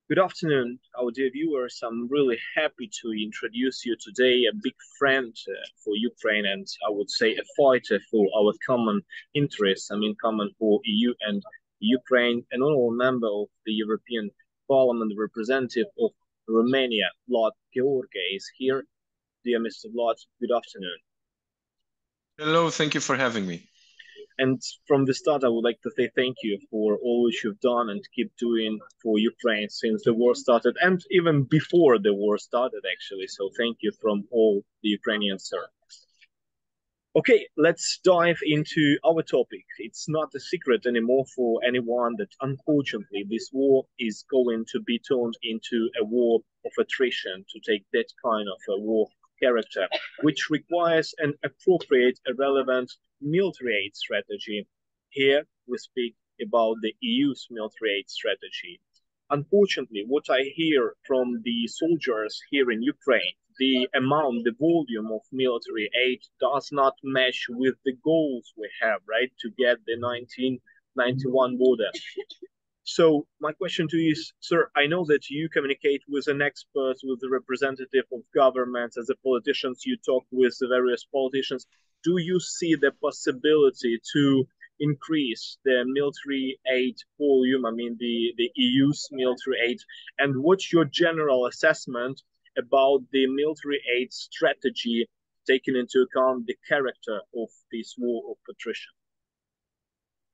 Good afternoon, our dear viewers. I'm really happy to introduce you today a big friend for Ukraine and I would say a fighter for our common interests. I mean, common for EU and Ukraine, an honorable member of the European Parliament, representative of Romania, Vlad George, is here. Dear Mr. Vlad, good afternoon. Hello, thank you for having me. And from the start, I would like to say thank you for all which you've done and keep doing for Ukraine since the war started, and even before the war started, actually. So thank you from all the Ukrainians, sir. Okay, let's dive into our topic. It's not a secret anymore for anyone that unfortunately this war is going to be turned into a war of attrition, to take that kind of a war character, which requires an appropriate, relevant military aid strategy. Here we speak about the EU's military aid strategy. Unfortunately, what I hear from the soldiers here in Ukraine, the amount, the volume of military aid does not match with the goals we have, right, to get the 1991 border. So my question to you is, sir, I know that you communicate with an expert, with the representative of governments, as a politicians, you talk with the various politicians. Do you see the possibility to increase the military aid volume, I mean the EU's military aid, and what's your general assessment about the military aid strategy, taking into account the character of this war of attrition?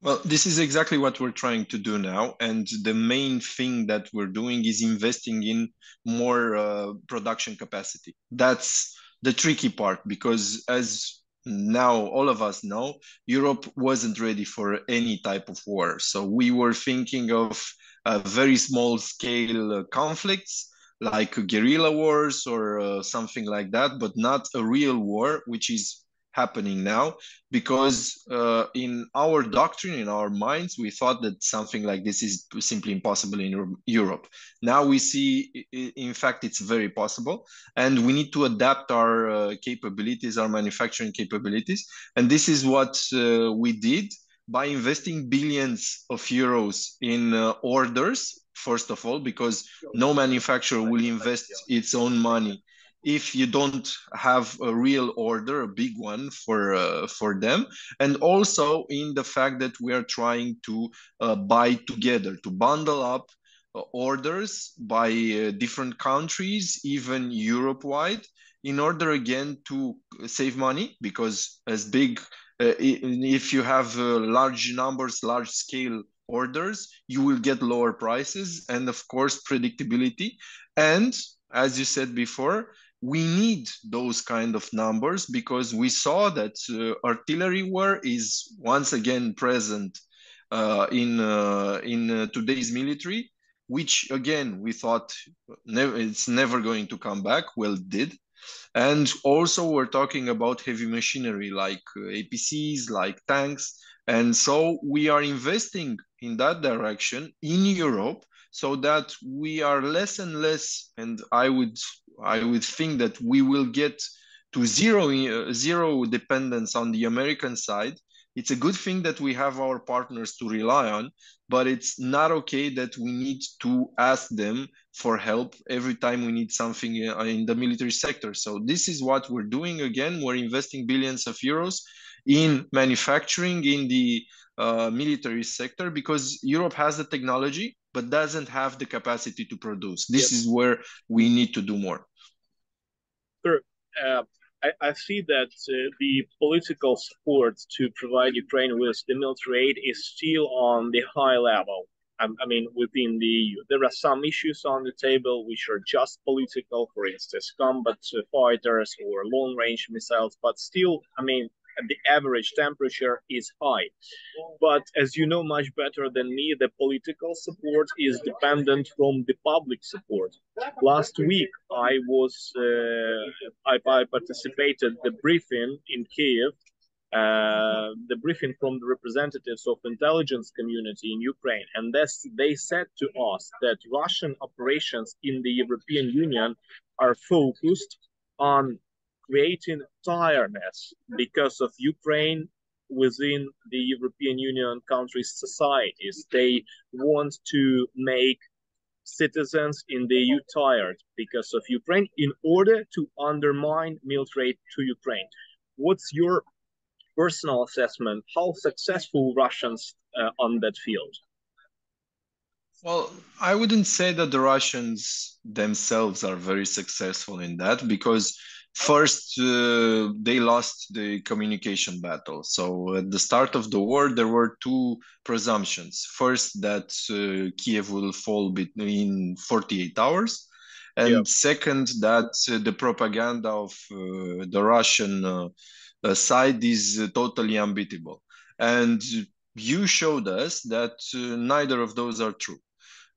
Well, this is exactly what we're trying to do now. And the main thing that we're doing is investing in more production capacity. That's the tricky part because, as now all of us know, Europe wasn't ready for any type of war. So we were thinking of very small scale conflicts like guerrilla wars or something like that, but not a real war, which is happening now because in our doctrine, in our minds, we thought that something like this is simply impossible in Europe. Now we see, in fact, it's very possible, and we need to adapt our capabilities, our manufacturing capabilities, and this is what we did by investing billions of euros in orders. First of all, because no manufacturer will invest its own money if you don't have a real order, a big one for them, and also in the fact that we are trying to buy together, to bundle up orders by different countries, even Europe-wide, in order again to save money, because as big, if you have large numbers, large scale orders, you will get lower prices and of course predictability. And as you said before, we need those kind of numbers because we saw that artillery war is once again present in today's military, which again we thought it's never going to come back. Well, it did. And also we're talking about heavy machinery like APCs, like tanks. And so we are investing in that direction in Europe so that we are less and less, and I would think that we will get to zero dependence on the American side. It's a good thing that we have our partners to rely on, but it's not okay that we need to ask them for help every time we need something in the military sector. So this is what we're doing. Again, we're investing billions of euros in manufacturing in the military sector because Europe has the technology but doesn't have the capacity to produce. This Yes. is where we need to do more. Sure. I see that the political support to provide Ukraine with the military aid is still on the high level. I mean, within the EU, there are some issues on the table which are just political, for instance, combat fighters or long-range missiles. But still, I mean, the average temperature is high. But as you know much better than me, the political support is dependent from the public support. Last week, I participated the briefing in Kiev, the briefing from the representatives of intelligence community in Ukraine, and they said to us that Russian operations in the European Union are focused on creating tiredness because of Ukraine within the European Union countries' societies. They want to make citizens in the EU tired because of Ukraine in order to undermine military to Ukraine. What's your personal assessment? How successful Russians on that field? Well, I wouldn't say that the Russians themselves are very successful in that because first they lost the communication battle. So at the start of the war, there were two presumptions. First, that Kiev will fall between 48 hours. And second, that the propaganda of the Russian side is totally unbeatable. And you showed us that neither of those are true.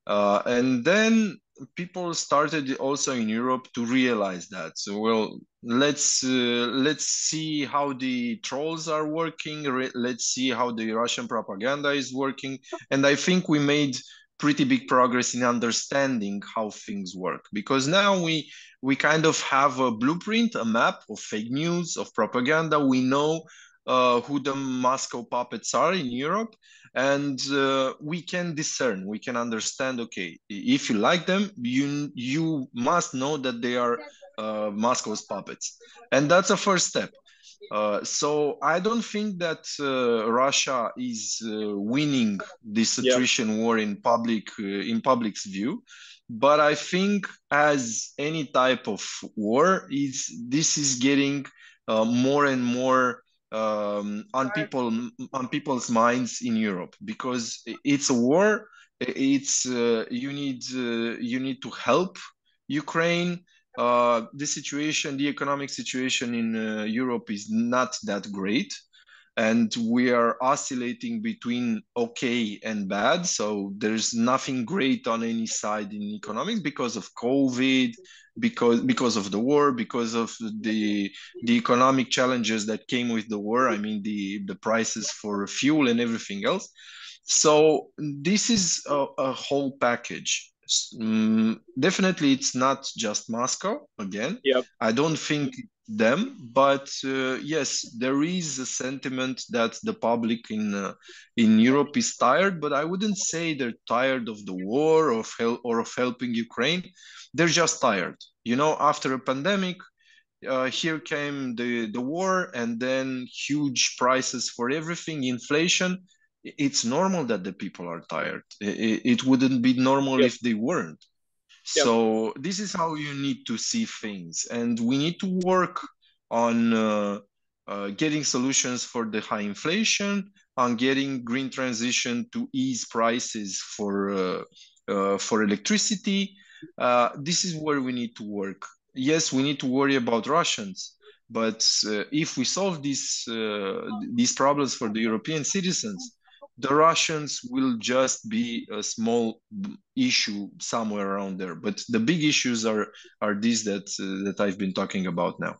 And then people started also in Europe to realize that. So, well, let's see how the trolls are working. Let's see how the Russian propaganda is working. And I think we made pretty big progress in understanding how things work, because now we kind of have a blueprint, a map of fake news, of propaganda. We know who the Moscow puppets are in Europe, and we can discern, we can understand, okay, if you like them, you must know that they are Moscow's puppets, and that's a first step. So I don't think that Russia is winning this attrition war in public's view, but I think as any type of war, this is getting more and more on people's minds in Europe, because it's a war. It's you need to help Ukraine. The economic situation in Europe is not that great, and we are oscillating between okay and bad. So there's nothing great on any side in economics because of COVID, because of the war, because of the economic challenges that came with the war. I mean, the prices for fuel and everything else. So this is a whole package. Definitely, it's not just Moscow again. I don't think them, but yes, there is a sentiment that the public in Europe is tired. But I wouldn't say they're tired of the war or of helping Ukraine. They're just tired. You know, after a pandemic, here came the war, and then huge prices for everything, inflation. It's normal that the people are tired. It wouldn't be normal if they weren't. So this is how you need to see things, and we need to work on getting solutions for the high inflation, on getting green transition to ease prices for electricity. This is where we need to work. Yes, we need to worry about Russians, but if we solve these problems for the European citizens, the Russians will just be a small issue somewhere around there. But the big issues are these that I've been talking about now.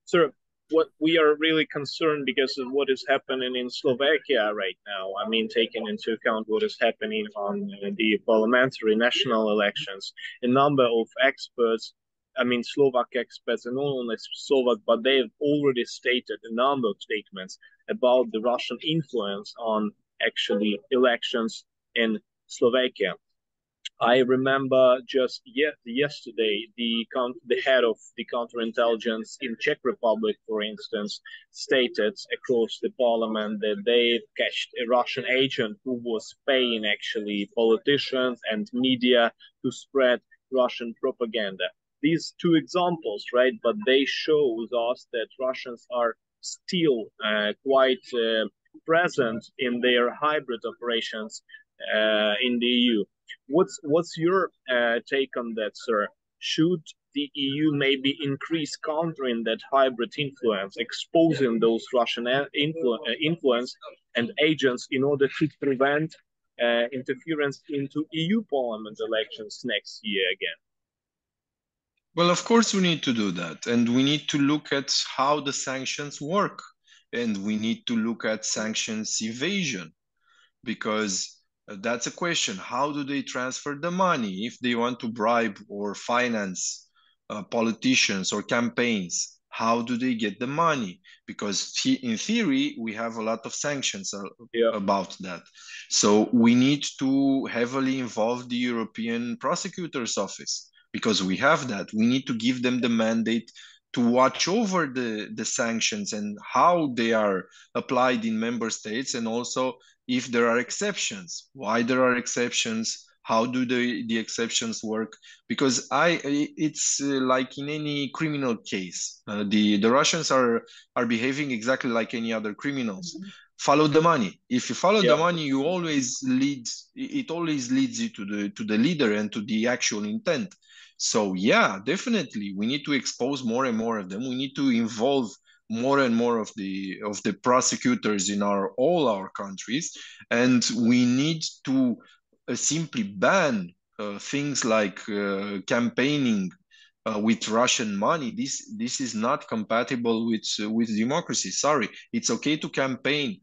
Sir, what we are really concerned because of what is happening in Slovakia right now. I mean, taking into account what is happening on the parliamentary national elections, a number of experts, I mean, Slovak experts, and not only Slovak, but they've already stated a number of statements about the Russian influence on actually elections in Slovakia. I remember just yesterday the head of the counterintelligence in Czech Republic, for instance, stated across the parliament that they catched a Russian agent who was paying actually politicians and media to spread Russian propaganda. These two examples, right? But they show us that Russians are still quite present in their hybrid operations in the EU. What's your take on that, sir? Should the EU maybe increase countering that hybrid influence, exposing those Russian influence and agents in order to prevent interference into EU Parliament elections next year again? Well, of course we need to do that, and we need to look at how the sanctions work, and we need to look at sanctions evasion, because that's a question. How do they transfer the money if they want to bribe or finance politicians or campaigns? How do they get the money? Because in theory, we have a lot of sanctions about that. So we need to heavily involve the European Prosecutor's Office because we have that. We need to give them the mandate to watch over the sanctions and how they are applied in member states, and also if there are exceptions, why there are exceptions, how do the exceptions work? Because it's like in any criminal case, the Russians are behaving exactly like any other criminals. Follow the money. If you follow the money, it always leads you to the leader and to the actual intent. So yeah, definitely we need to expose more and more of them. We need to involve more and more of the prosecutors in all our countries, and we need to simply ban things like campaigning with Russian money. This is not compatible with democracy. Sorry, it's okay to campaign.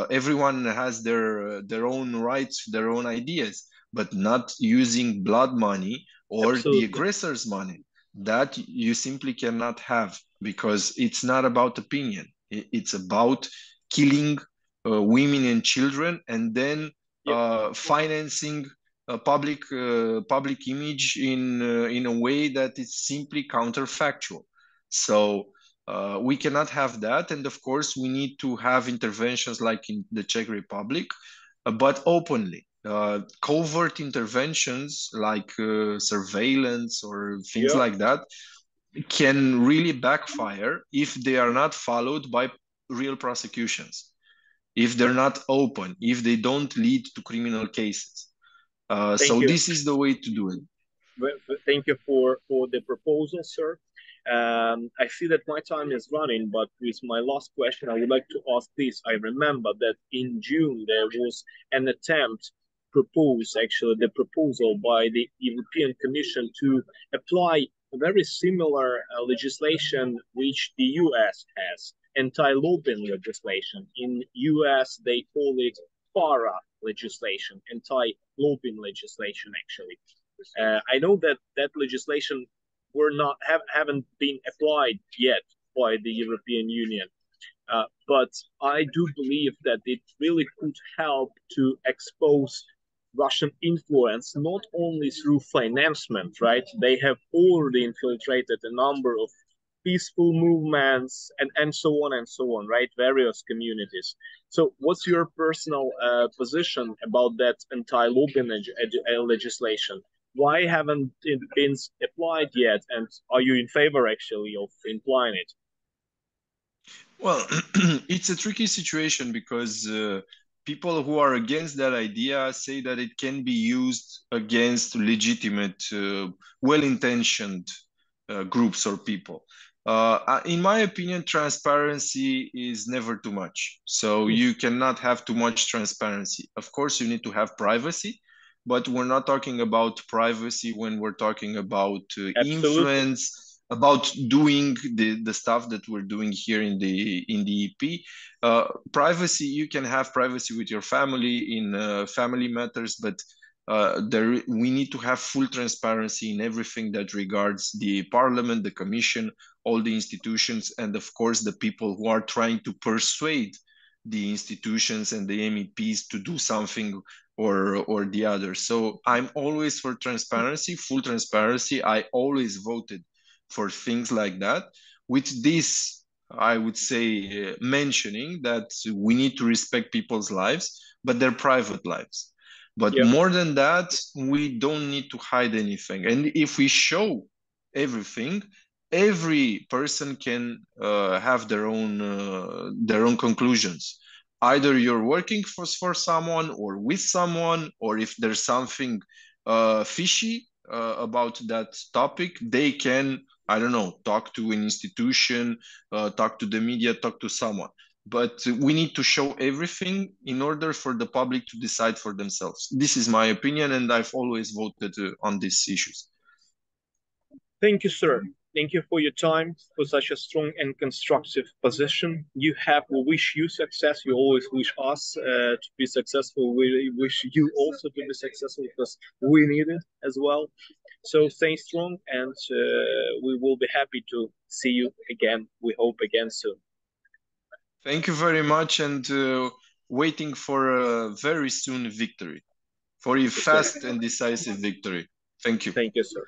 Everyone has their own rights, their own ideas, but not using blood money or the aggressor's money. That you simply cannot have, because it's not about opinion. It's about killing women and children, and then financing public image in a way that is simply counterfactual. So we cannot have that, and of course we need to have interventions like in the Czech Republic, but openly. Covert interventions like surveillance or things like that can really backfire if they are not followed by real prosecutions, if they're not open, if they don't lead to criminal cases. So this is the way to do it. Thank you for the proposal, sir. I see that my time is running, but with my last question, I would like to ask this. I remember that in June there was an attempt proposed, actually the proposal by the European Commission to apply a very similar legislation which the US has, anti-lobbying legislation. In US, they call it FARA legislation, anti-lobbying legislation, actually. I know that that legislation haven't been applied yet by the European Union, but I do believe that it really could help to expose Russian influence not only through financement, right? They have already infiltrated a number of peaceful movements and so on and so on, right? Various communities. So, what's your personal position about that anti-lobbying legislation? Why haven't it been applied yet? And are you in favor actually of applying it? Well, it's a tricky situation because people who are against that idea say that it can be used against legitimate, well-intentioned groups or people. In my opinion, transparency is never too much. So you cannot have too much transparency. Of course, you need to have privacy, but we're not talking about privacy when we're talking about influence, about doing the stuff that we're doing here in the EP. Privacy, you can have privacy with your family in family matters, but we need to have full transparency in everything that regards the parliament, the commission, all the institutions, and of course the people who are trying to persuade the institutions and the MEPs to do something or the other. So I'm always for transparency, full transparency. I always voted for things like that. With this, I would say, mentioning that we need to respect people's lives, but their private lives. But more than that, we don't need to hide anything. And if we show everything, every person can have their own conclusions. Either you're working for someone or with someone, or if there's something fishy about that topic, they can, I don't know, talk to an institution, talk to the media, talk to someone. But we need to show everything in order for the public to decide for themselves. This is my opinion, and I've always voted on these issues. Thank you, sir. Thank you for your time, for such a strong and constructive position you have. We wish you success. You always wish us to be successful. We wish you also to be successful because we need it as well. So stay strong, and we will be happy to see you again. We hope again soon. Thank you very much, and waiting for a very soon victory, for a fast and decisive victory. Thank you. Thank you, sir.